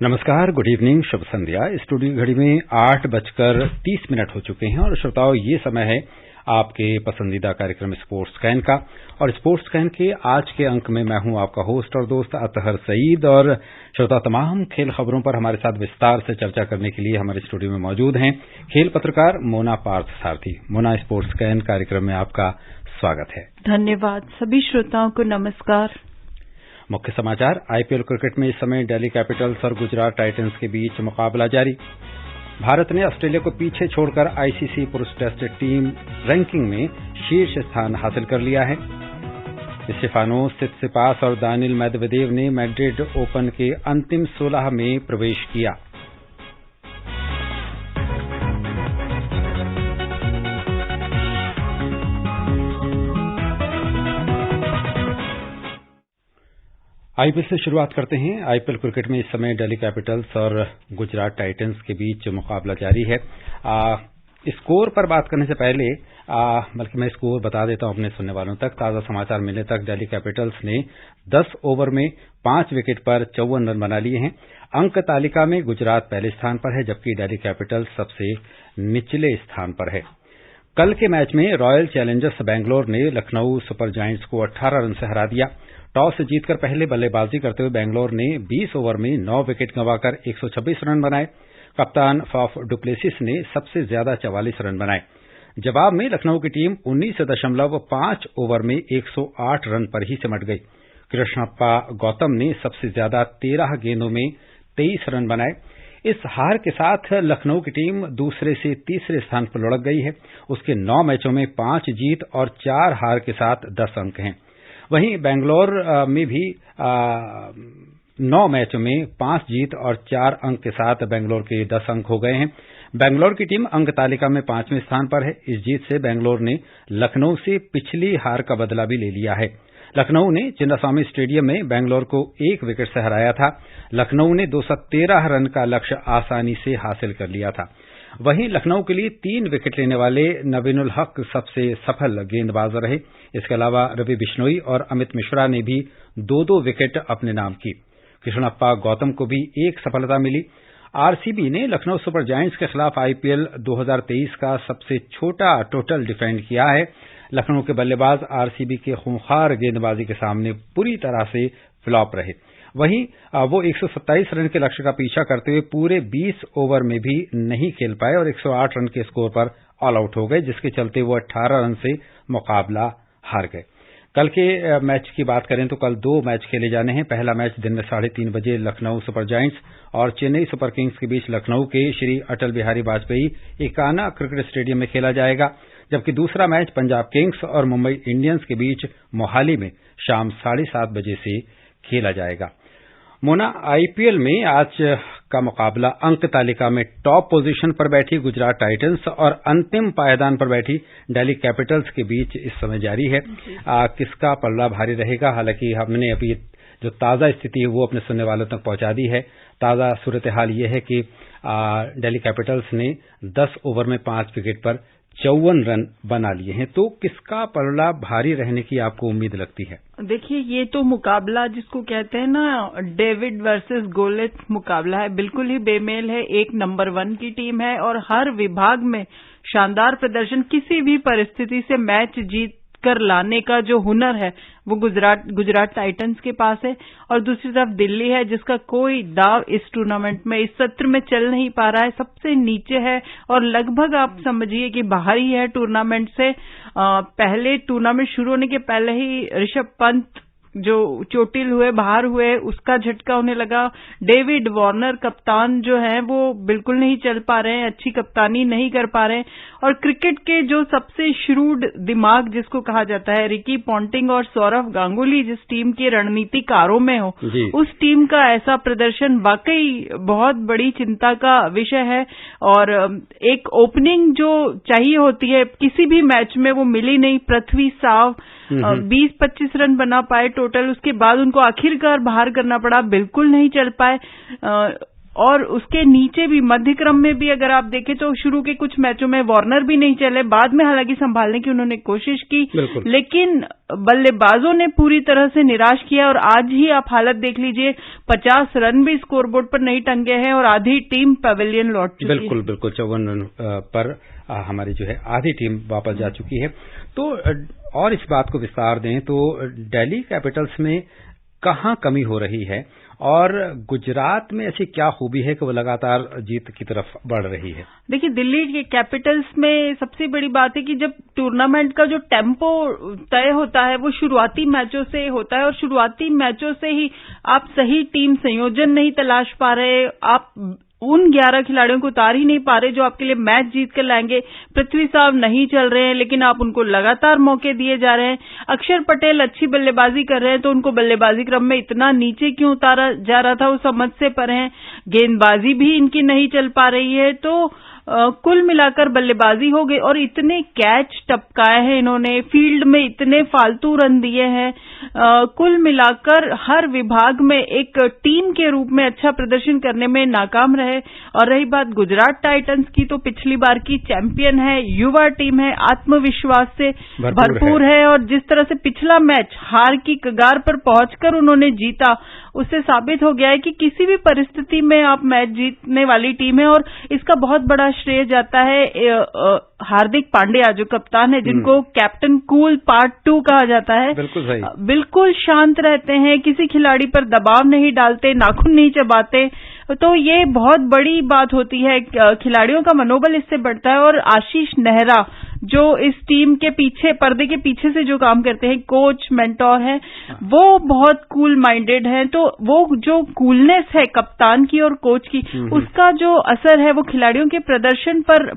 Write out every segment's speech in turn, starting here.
नमस्कार, good evening, शुभ संध्या। Studio घड़ी में 8:30 हो चुके हैं और श्रोताओं, ये समय है आपके पसंदीदा कार्यक्रम स्पोर्ट्स स्कैन का। और स्पोर्ट्स स्कैन के आज के अंक में मैं हूं आपका होस्ट और दोस्त अतहर सईद। और श्रोता, तमाम खेल खबरों पर हमारे साथ विस्तार से चर्चा करने के लिए हमारे स्टूडियो में मौजूद हैं खेल पत्रकार मोना पार्थसारथी। मोना, स्पोर्ट्स स्कैन कार्यक्रम में आपका स्वागत है। धन्यवाद। सभी श्रोताओं को नमस्कार। मुख्य समाचार। आईपीएल क्रिकेट में इस समय दिल्ली कैपिटल्स और गुजरात टाइटंस के बीच मुकाबला जारी। भारत ने ऑस्ट्रेलिया को पीछे छोड़कर आईसीसी पुरुष टेस्ट टीम रैंकिंग में शीर्ष स्थान हासिल कर लिया है। स्टेफानोस सित्सिपास और दानिल मेदवेदेव ने मैड्रिड ओपन के अंतिम 16 में प्रवेश किया। आईपीएल से शुरुआत करते हैं। आईपीएल क्रिकेट में इस समय दिल्ली कैपिटल्स और गुजरात टाइटंस के बीच मुकाबला जारी है। स्कोर पर बात करने से पहले बल्कि मैं स्कोर बता देता हूं अपने सुनने वालों तक। ताजा समाचार मिलने तक दिल्ली कैपिटल्स ने 10 ओवर में 5 विकेट पर 54 रन बना लिए हैं। अंक तालिका में गुजरात पहले स्थान पर है, जबकि दिल्ली कैपिटल्स सबसे निचले स्थान पर है। कल के मैच में रॉयल चैलेंजर्स बैंगलोर ने लखनऊ सुपर जायंट्स को 18 रन से हरा दिया। टॉस जीतकर पहले बल्लेबाजी करते हुए बैंगलोर ने 20 ओवर में 9 विकेट गंवाकर 126 रन बनाए। कप्तान फाफ डुप्लेसिस ने सबसे ज्यादा 44 रन बनाए। जवाब में लखनऊ की टीम 19.5 ओवर में 108 रन पर ही सिमट गई। कृष्णप्पा गौतम ने सबसे ज्यादा 13 गेंदों में 23 रन बनाए। इस हार के साथ लखनऊ की टीम दूसरे से तीसरे स्थान पर लुढ़क गई है। उसके 9 मैचों में 5 जीत और 4 हार के साथ 10 अंक हैं। वहीं बेंगलोर में भी 9 मैचों में 5 जीत और 4 अंक के साथ बेंगलोर के 10 अंक हो गए हैं। बेंगलोर की टीम अंक तालिका में 5वें स्थान पर है। इस जीत से बेंगलोर ने लखनऊ से पिछली हार का बदला भी ले लिया है। लखनऊ ने चिन्नास्वामी स्टेडियम में बेंगलोर को 1 विकेट से हराया था। लखनऊ ने 213 रन का लक्ष्य आसानी से हासिल कर लिया था। वहीं लखनऊ के लिए 3 विकेट लेने वाले नवीनुल हक सबसे सफल गेंदबाज रहे। इसके अलावा रवि बिश्नोई और अमित मिश्रा ने भी 2-2 विकेट अपने नाम की। कृष्णप्पा गौतम को भी 1 सफलता मिली। आरसीबी ने लखनऊ सुपर जायंट्स के खिलाफ आईपीएल 2023 का सबसे छोटा टोटल डिफेंड किया है। लखनऊ के बल्लेबाज आरसीबी के खूंखार गेंदबाजी के सामने पूरी तरह से फ्लॉप रहे। वहीं वो 127 रन के लक्ष्य का पीछा करते हुए पूरे 20 ओवर में भी नहीं खेल पाए और 108 रन के स्कोर पर ऑल आउट हो गए, जिसके चलते वो 18 रन से मुकाबला हार गए। कल के मैच की बात करें तो कल 2 मैच खेले जाने हैं। पहला मैच दिन में 3:30 बजे लखनऊ सुपर जायंट्स और चेन्नई सुपर किंग्स के बीच लखनऊ के श्री अटल बिहारी वाजपेयी एकाना क्रिकेट स्टेडियम में खेला जाएगा, जबकि दूसरा मैच पंजाब किंग्स और मुंबई इंडियंस के बीच मोहाली में शाम 7:30 बजे से खेला जाएगा। मोना, आईपीएल में आज का मुकाबला अंक तालिका में टॉप पोजीशन पर बैठी गुजरात टाइटंस और अंतिम पायदान पर बैठी दिल्ली कैपिटल्स के बीच इस समय जारी है। किसका पलड़ा भारी रहेगा? हालांकि हमने अभी जो ताज़ा स्थिति है वो अपने सुनने वालों तक पहुंचा दी है। ताज़ा सूरत हाल ये है कि दिल्ली कैपिटल्स ने 10 ओवर में 5 विकेट पर 54 रन बना लिए हैं। तो किसका पलड़ा भारी रहने की आपको उम्मीद लगती है? देखिए, ये तो मुकाबला जिसको कहते हैं ना, डेविड वर्सेस गोलियत मुकाबला है। बिल्कुल ही बेमेल है। एक नंबर 1 की टीम है और हर विभाग में शानदार प्रदर्शन, किसी भी परिस्थिति से मैच जीत कर लाने का जो हुनर है वो गुजरात टाइटंस के पास है। और दूसरी तरफ दिल्ली है, जिसका कोई दाव इस टूर्नामेंट में, इस सत्र में चल नहीं पा रहा है, सबसे नीचे है और लगभग आप समझिए कि बाहर ही है टूर्नामेंट से। पहले टूर्नामेंट शुरू होने के पहले ही ऋषभ पंत जो चोटिल हुए, बाहर हुए, उसका झटका होने लगा। डेविड वार्नर कप्तान जो हैं वो बिल्कुल नहीं चल पा रहे हैं, अच्छी कप्तानी नहीं कर पा रहे हैं। और क्रिकेट के जो सबसे श्रूड दिमाग जिसको कहा जाता है, रिकी पॉन्टिंग और सौरव गांगुली जिस टीम के रणनीतिकारों में हो, उस टीम का ऐसा प्रदर्शन वाकई बहुत बड़ी चिंता का विषय है। और एक ओपनिंग जो चाहिए होती है किसी भी मैच में वो मिली नहीं। पृथ्वी साव 20-25 रन बना पाए टोटल, उसके बाद उनको आखिरकार बाहर करना पड़ा, बिल्कुल नहीं चल पाए। और उसके नीचे भी मध्य क्रम में भी अगर आप देखें तो शुरू के कुछ मैचों में वार्नर भी नहीं चले, बाद में हालांकि संभालने की उन्होंने कोशिश की, लेकिन बल्लेबाजों ने पूरी तरह से निराश किया। और आज ही आप हालत देख लीजिए, 50 रन भी स्कोरबोर्ड पर नहीं टंगे हैं और आधी टीम पवेलियन लौट चुकी है। बिल्कुल 54 रन पर हमारी जो है आधी टीम वापस जा चुकी है। तो और इस बात को विस्तार दें तो दिल्ली कैपिटल्स में कहां कमी हो रही है और गुजरात में ऐसी क्या खूबी है कि वो लगातार जीत की तरफ बढ़ रही है? देखिए, दिल्ली के कैपिटल्स में सबसे बड़ी बात है कि जब टूर्नामेंट का जो टेम्पो तय होता है वो शुरुआती मैचों से होता है और शुरुआती मैचों से ही आप सही टीम संयोजन नहीं तलाश पा रहे, आप उन 11 खिलाड़ियों को उतार ही नहीं पा रहे जो आपके लिए मैच जीत कर लाएंगे। पृथ्वी साहब नहीं चल रहे हैं, लेकिन आप उनको लगातार मौके दिए जा रहे हैं। अक्षर पटेल अच्छी बल्लेबाजी कर रहे हैं, तो उनको बल्लेबाजी क्रम में इतना नीचे क्यों उतारा जा रहा था वो समझ से परे हैं। गेंदबाजी भी इनकी नहीं चल पा रही है, तो कुल मिलाकर बल्लेबाजी हो गई और इतने कैच टपकाए हैं इन्होंने, फील्ड में इतने फालतू रन दिए हैं। कुल मिलाकर हर विभाग में एक टीम के रूप में अच्छा प्रदर्शन करने में नाकाम रहे। और रही बात गुजरात टाइटंस की, तो पिछली बार की चैंपियन है, युवा टीम है, आत्मविश्वास से भरपूर है और जिस तरह से पिछला मैच हार की कगार पर पहुंचकर उन्होंने जीता, उससे साबित हो गया है कि किसी भी परिस्थिति में आप मैच जीतने वाली टीम है। और इसका बहुत बड़ा श्रेय जाता है हार्दिक पांड्या जो कप्तान है, जिनको कैप्टन कूल पार्ट 2 कहा जाता है। बिल्कुल सही। बिल्कुल शांत रहते हैं, किसी खिलाड़ी पर दबाव नहीं डालते, नाखून नहीं चबाते, तो ये बहुत बड़ी बात होती है। खिलाड़ियों का मनोबल इससे बढ़ता है। और आशीष नेहरा जो इस टीम के पीछे, पर्दे के पीछे से जो काम करते हैं, कोच मेंटोर हैं, वो बहुत कूल माइंडेड हैं। तो वो जो कूलनेस है कप्तान की और कोच की, उसका जो असर है वो खिलाड़ियों के प्रदर्शन पर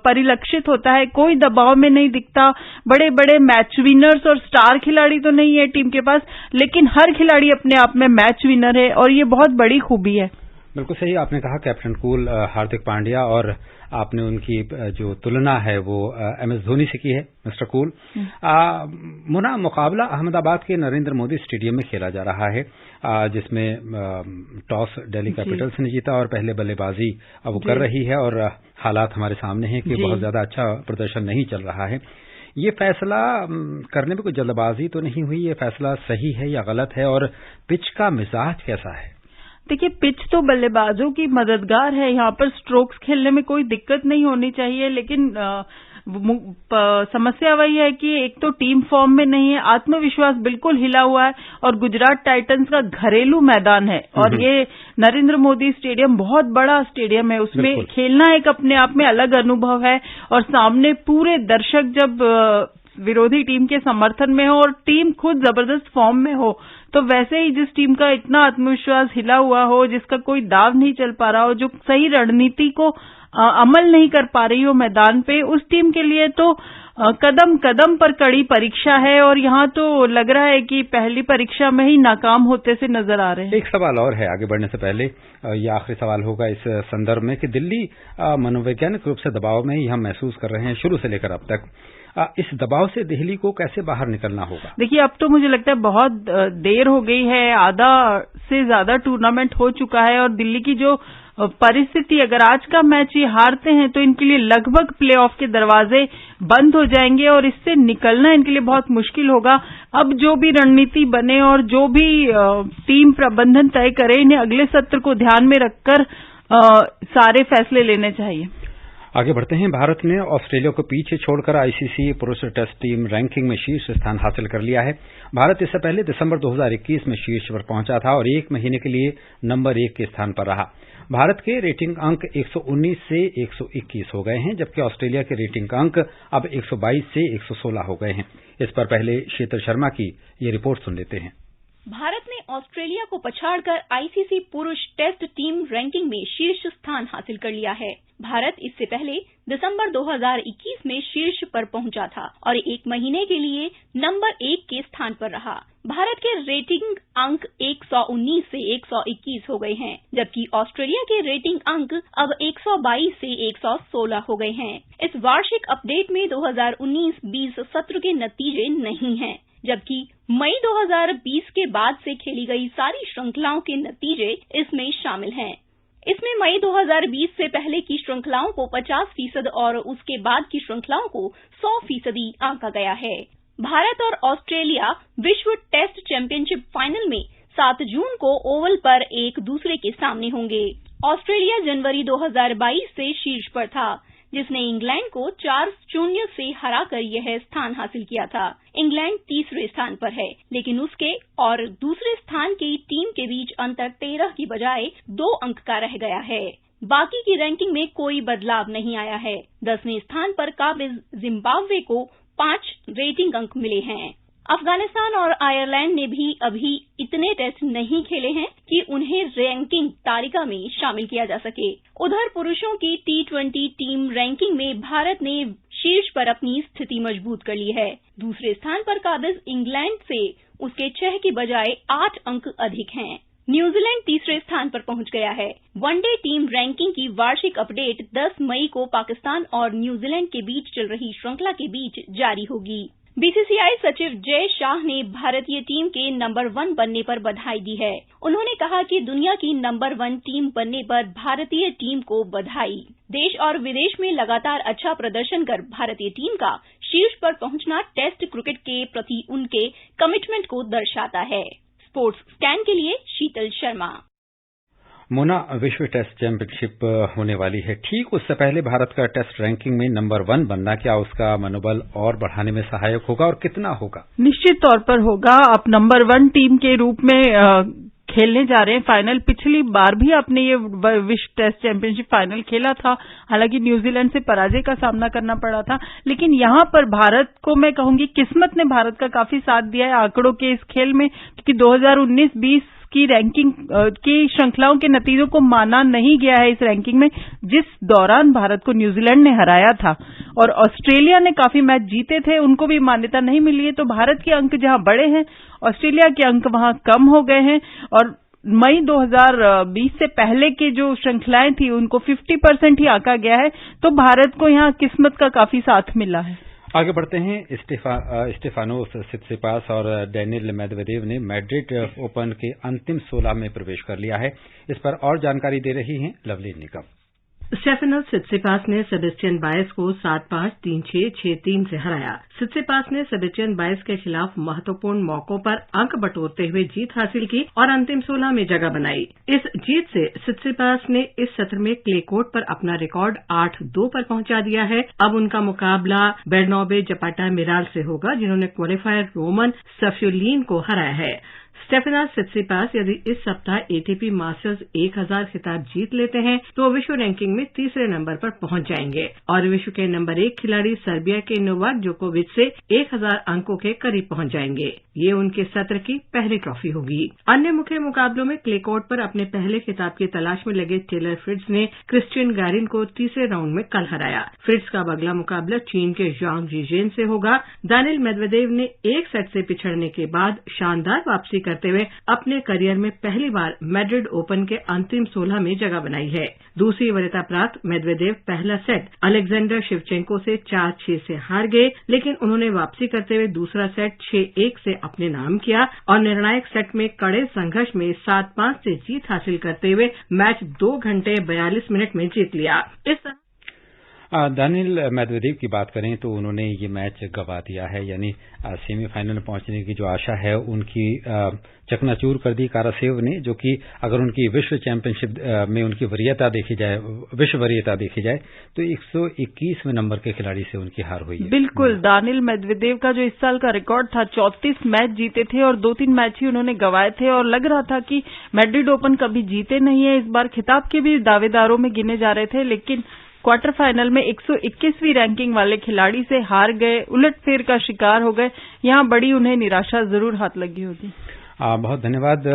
परिलक्षित होता है। कोई दबाव में नहीं दिखता। बड़े बड़े मैच विनर्स और स्टार खिलाड़ी तो नहीं है टीम के पास, लेकिन हर खिलाड़ी अपने आप में मैच विनर है और ये बहुत बड़ी खूबी है। बिल्कुल सही आपने कहा, कैप्टन कूल हार्दिक पांड्या, और आपने उनकी जो तुलना है वो MS धोनी से की है, मिस्टर कूल। मुना, मुकाबला अहमदाबाद के नरेंद्र मोदी स्टेडियम में खेला जा रहा है, जिसमें टॉस दिल्ली कैपिटल्स ने जीता और पहले बल्लेबाजी अब कर रही है और हालात हमारे सामने हैं कि बहुत ज्यादा अच्छा प्रदर्शन नहीं चल रहा है। ये फैसला करने में कोई जल्दबाजी तो नहीं हुई? ये फैसला सही है या गलत है? और पिच का मिजाज कैसा है? देखिए, पिच तो बल्लेबाजों की मददगार है, यहाँ पर स्ट्रोक्स खेलने में कोई दिक्कत नहीं होनी चाहिए, लेकिन समस्या वही है कि एक तो टीम फॉर्म में नहीं है, आत्मविश्वास बिल्कुल हिला हुआ है और गुजरात टाइटंस का घरेलू मैदान है और ये नरेंद्र मोदी स्टेडियम बहुत बड़ा स्टेडियम है, उसमें खेलना एक अपने आप में अलग अनुभव है। और सामने पूरे दर्शक जब विरोधी टीम के समर्थन में हो और टीम खुद जबरदस्त फॉर्म में हो, तो वैसे ही जिस टीम का इतना आत्मविश्वास हिला हुआ हो, जिसका कोई दाव नहीं चल पा रहा हो, जो सही रणनीति को अमल नहीं कर पा रही हो मैदान पे, उस टीम के लिए तो कदम कदम पर कड़ी परीक्षा है। और यहाँ तो लग रहा है कि पहली परीक्षा में ही नाकाम होते से नजर आ रहे हैं। एक सवाल और है आगे बढ़ने से पहले, ये आखिरी सवाल होगा इस संदर्भ में कि दिल्ली मनोवैज्ञानिक रूप से दबाव में ही हम महसूस कर रहे हैं शुरू से लेकर अब तक। इस दबाव से दिल्ली को कैसे बाहर निकलना होगा? देखिए, अब तो मुझे लगता है बहुत देर हो गई है, आधा से ज्यादा टूर्नामेंट हो चुका है और दिल्ली की जो परिस्थिति, अगर आज का मैच ये हारते हैं तो इनके लिए लगभग प्लेऑफ के दरवाजे बंद हो जाएंगे और इससे निकलना इनके लिए बहुत मुश्किल होगा। अब जो भी रणनीति बने और जो भी टीम प्रबंधन तय करे, इन्हें अगले सत्र को ध्यान में रखकर सारे फैसले लेने चाहिए। आगे बढ़ते हैं। भारत ने ऑस्ट्रेलिया को पीछे छोड़कर आईसीसी पुरुष टेस्ट टीम रैंकिंग में शीर्ष स्थान हासिल कर लिया है। भारत इससे पहले दिसंबर 2021 में शीर्ष पर पहुंचा था और एक महीने के लिए नंबर 1 के स्थान पर रहा। भारत के रेटिंग अंक 119 से 121 हो गए हैं, जबकि ऑस्ट्रेलिया के रेटिंग अंक अब 122 से 116 हो गए हैं। इस पर पहले शीतल शर्मा की ये रिपोर्ट सुन लेते हैं। भारत ने ऑस्ट्रेलिया को पछाड़कर आईसीसी पुरुष टेस्ट टीम रैंकिंग में शीर्ष स्थान हासिल कर लिया है। भारत इससे पहले दिसंबर 2021 में शीर्ष पर पहुंचा था और एक महीने के लिए नंबर 1 के स्थान पर रहा। भारत के रेटिंग अंक 119 से 121 हो गए हैं, जबकि ऑस्ट्रेलिया के रेटिंग अंक अब 122 से 116 हो गए हैं। इस वार्षिक अपडेट में 2019-20 सत्र के नतीजे नहीं हैं, जबकि मई 2020 के बाद से खेली गई सारी श्रृंखलाओं के नतीजे इसमें शामिल हैं। इसमें मई 2020 से पहले की श्रृंखलाओं को 50% और उसके बाद की श्रृंखलाओं को 100% आंका गया है। भारत और ऑस्ट्रेलिया विश्व टेस्ट चैंपियनशिप फाइनल में 7 जून को ओवल पर एक दूसरे के सामने होंगे। ऑस्ट्रेलिया जनवरी 2022 से शीर्ष पर था, जिसने इंग्लैंड को 4-0 से हराकर यह स्थान हासिल किया था। इंग्लैंड तीसरे स्थान पर है, लेकिन उसके और दूसरे स्थान की टीम के बीच अंतर 13 की बजाय 2 अंक का रह गया है। बाकी की रैंकिंग में कोई बदलाव नहीं आया है। 10वें स्थान पर काबिज जिम्बाब्वे को 5 रेटिंग अंक मिले हैं। अफगानिस्तान और आयरलैंड ने भी अभी इतने टेस्ट नहीं खेले हैं कि उन्हें रैंकिंग तालिका में शामिल किया जा सके। उधर पुरुषों की T20 टीम रैंकिंग में भारत ने शीर्ष पर अपनी स्थिति मजबूत कर ली है। दूसरे स्थान पर काबिज इंग्लैंड से उसके 6 की बजाय 8 अंक अधिक हैं। न्यूजीलैंड तीसरे स्थान पर पहुंच गया है। वनडे टीम रैंकिंग की वार्षिक अपडेट 10 मई को पाकिस्तान और न्यूजीलैंड के बीच चल रही श्रृंखला के बीच जारी होगी। बीसीसीआई सचिव जय शाह ने भारतीय टीम के नंबर 1 बनने पर बधाई दी है। उन्होंने कहा कि दुनिया की नंबर 1 टीम बनने पर भारतीय टीम को बधाई। देश और विदेश में लगातार अच्छा प्रदर्शन कर भारतीय टीम का शीर्ष पर पहुंचना टेस्ट क्रिकेट के प्रति उनके कमिटमेंट को दर्शाता है। स्पोर्ट्स स्कैन के लिए शीतल शर्मा। मोना, विश्व टेस्ट चैंपियनशिप होने वाली है। ठीक उससे पहले भारत का टेस्ट रैंकिंग में नंबर 1 बनना क्या उसका मनोबल और बढ़ाने में सहायक होगा और कितना होगा? निश्चित तौर पर होगा। आप नंबर 1 टीम के रूप में खेलने जा रहे हैं फाइनल। पिछली बार भी आपने ये विश्व टेस्ट चैंपियनशिप फाइनल खेला था, हालांकि न्यूजीलैंड से पराजय का सामना करना पड़ा था, लेकिन यहां पर भारत को मैं कहूंगी किस्मत ने भारत का काफी साथ दिया है आंकड़ों के इस खेल में, क्योंकि 2019-20 की रैंकिंग की श्रृंखलाओं के नतीजों को माना नहीं गया है इस रैंकिंग में, जिस दौरान भारत को न्यूजीलैंड ने हराया था और ऑस्ट्रेलिया ने काफी मैच जीते थे, उनको भी मान्यता नहीं मिली है। तो भारत के अंक जहां बड़े हैं, ऑस्ट्रेलिया के अंक वहां कम हो गए हैं और मई 2020 से पहले के जो श्रृंखलाएं थी उनको 50% ही आंका गया है। तो भारत को यहां किस्मत का काफी साथ मिला है। आगे बढ़ते हैं। स्टेफानोस सित्सिपास और डेनिल मेदवेदेव ने मैड्रिड ओपन के अंतिम 16 में प्रवेश कर लिया है। इस पर और जानकारी दे रही हैं लवली निकम। स्टेफानोस सित्सिपास ने सेबेस्टियन बायस को 7-5, 3-6, 6-3 से हराया। सित्सिपास ने सेबेस्टियन बायस के खिलाफ महत्वपूर्ण मौकों पर अंक बटोरते हुए जीत हासिल की और अंतिम 16 में जगह बनाई। इस जीत से सित्सिपास ने इस सत्र में क्ले कोर्ट पर अपना रिकॉर्ड 8-2 पर पहुंचा दिया है। अब उनका मुकाबला बेर्नाबे जपाटा मिराल से होगा, जिन्होंने क्वालिफायर रोमन सफ्यूलिन को हराया है। स्टेफानोस सित्सिपास यदि इस सप्ताह एटीपी मास्टर्स 1000 खिताब जीत लेते हैं तो विश्व रैंकिंग में तीसरे नंबर पर पहुंच जाएंगे और विश्व के नंबर 1 खिलाड़ी सर्बिया के नोवाक जोकोविच से 1000 अंकों के करीब पहुंच जाएंगे। ये उनके सत्र की पहली ट्रॉफी होगी। अन्य मुख्य मुकाबलों में क्ले कोर्ट पर अपने पहले खिताब की तलाश में लगे टेलर फ्रिट्ज ने क्रिस्टियन गारिन को तीसरे राउंड में कल हराया। फ्रिट्ज का अगला मुकाबला चीन के ज़ांग जीजेन से होगा। दानिल मेदवेदेव ने एक सेट से पिछड़ने के बाद शानदार वापसी करते हुए अपने करियर में पहली बार मैड्रिड ओपन के अंतिम 16 में जगह बनाई है। दूसरी वरीयता प्राप्त मेदवेदेव पहला सेट अलेक्जेंडर शिवचेंको से 4-6 से हार गए, लेकिन उन्होंने वापसी करते हुए दूसरा सेट 6-1 से अपने नाम किया और निर्णायक सेट में कड़े संघर्ष में 7-5 से जीत हासिल करते हुए मैच 2 घंटे 42 मिनट में जीत लिया। इस तरह दानिल मेदवेदेव की बात करें तो उन्होंने ये मैच गंवा दिया है, यानी सेमीफाइनल में पहुंचने की जो आशा है उनकी चकनाचूर कर दी कारासेव ने, जो कि अगर उनकी विश्व चैंपियनशिप में उनकी वरीयता देखी जाए, विश्व वरीयता देखी जाए तो 121वें नंबर के खिलाड़ी से उनकी हार हुई है। बिल्कुल, दानिल मेदवेदेव का जो इस साल का रिकॉर्ड था 34 मैच जीते थे और 2-3 मैच ही उन्होंने गंवाए थे और लग रहा था कि मैड्रिड ओपन कभी जीते नहीं है। इस बार खिताब के भी दावेदारों में गिने जा रहे थे, लेकिन क्वार्टर फाइनल में 121वीं रैंकिंग वाले खिलाड़ी से हार गए, उलटफेर का शिकार हो गए। यहां बड़ी उन्हें निराशा जरूर हाथ लगी होगी। बहुत धन्यवाद।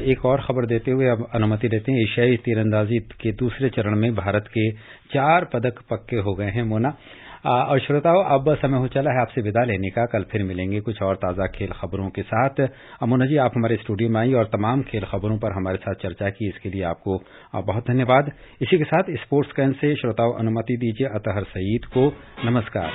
एक और खबर देते हुए अब अनुमति देते हैं। एशियाई तीरंदाजी के दूसरे चरण में भारत के 4 पदक पक्के हो गए हैं। मोना और श्रोताओं, अब समय हो चला है आपसे विदा लेने का। कल फिर मिलेंगे कुछ और ताज़ा खेल खबरों के साथ। मोना जी, आप हमारे स्टूडियो में आई और तमाम खेल खबरों पर हमारे साथ चर्चा की, इसके लिए आपको बहुत धन्यवाद। इसी के साथ स्पोर्ट्स कैन से श्रोताओं अनुमति दीजिए। अतहर सईद को नमस्कार।